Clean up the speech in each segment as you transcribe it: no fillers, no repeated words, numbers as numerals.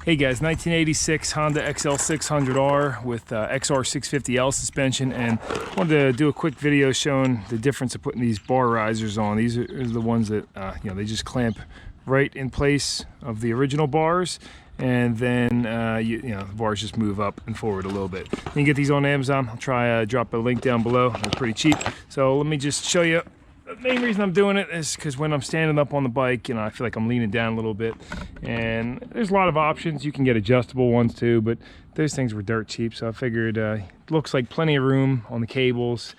Hey guys, 1986 Honda XL600R with XR650L suspension, and I wanted to do a quick video showing the difference of putting these bar risers on. These are the ones that they just clamp right in place of the original bars, and then the bars just move up and forward a little bit. You can get these on Amazon. I'll try drop a link down below. They're pretty cheap. So let me just show you. The main reason I'm doing it is because when I'm standing up on the bike, I feel like I'm leaning down a little bit, and there's a lot of options. You can get adjustable ones too, but those things were dirt cheap, so I figured it looks like plenty of room on the cables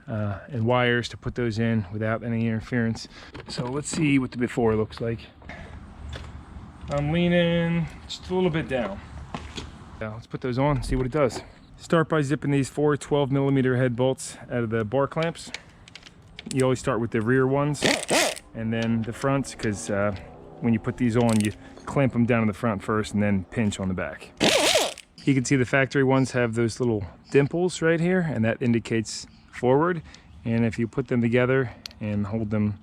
and wires to put those in without any interference. So let's see what the before looks like. I'm leaning just a little bit down. Let's put those on and see what it does. Start by zipping these 4 12mm head bolts out of the bar clamps. You always start with the rear ones and then the fronts, because when you put these on, you clamp them down in the front first and then pinch on the back. You can see the factory ones have those little dimples right here, and that indicates forward. And if you put them together and hold them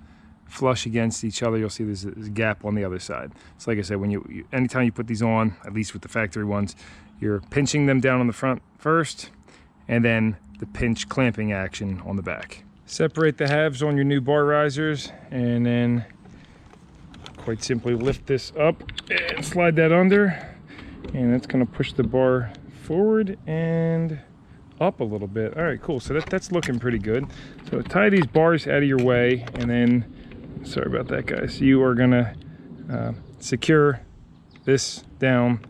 flush against each other, you'll see there's a gap on the other side. So like I said, when anytime you put these on, at least with the factory ones, you're pinching them down on the front first, and then the pinch clamping action on the back. Separate the halves on your new bar risers, and then quite simply lift this up and slide that under, and that's going to push the bar forward and up a little bit. All right, cool. So that's looking pretty good. So tie these bars out of your way, and then, sorry about that guys, you are going to secure this down,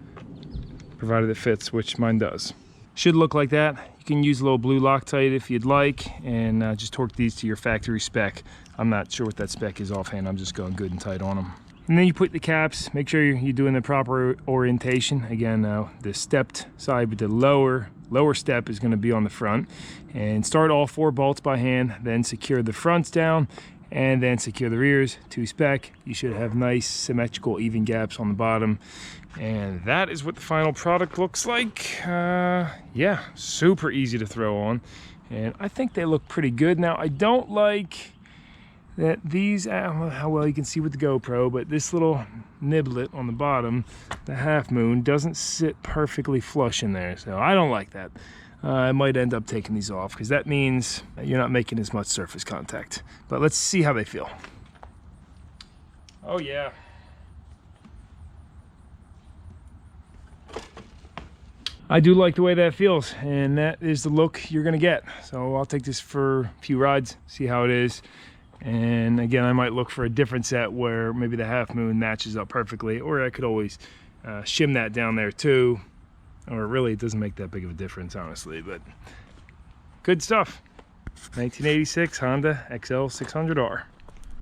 provided it fits, which mine does. Should look like that. You can use a little blue Loctite if you'd like, and just torque these to your factory spec. I'm not sure what that spec is offhand. I'm just going good and tight on them. And then you put the caps. Make sure you're doing the proper orientation. Again, the stepped side with the lower step is going to be on the front. And start all 4 bolts by hand, then secure the fronts down, and then secure the rears to spec. You should have nice symmetrical even gaps on the bottom, and that is what the final product looks like. Yeah, super easy to throw on, and I think they look pretty good. Now, I don't like that these, I don't know how well you can see with the GoPro, but this little niblet on the bottom, the half moon, doesn't sit perfectly flush in there, so I don't like that. I might end up taking these off, because that means you're not making as much surface contact. But let's see how they feel. Oh yeah. I do like the way that feels, and that is the look you're gonna get. So I'll take this for a few rides, see how it is. And again, I might look for a different set where maybe the half moon matches up perfectly, or I could always shim that down there too. Or really, it doesn't make that big of a difference, honestly, but good stuff. 1986 Honda XL600R.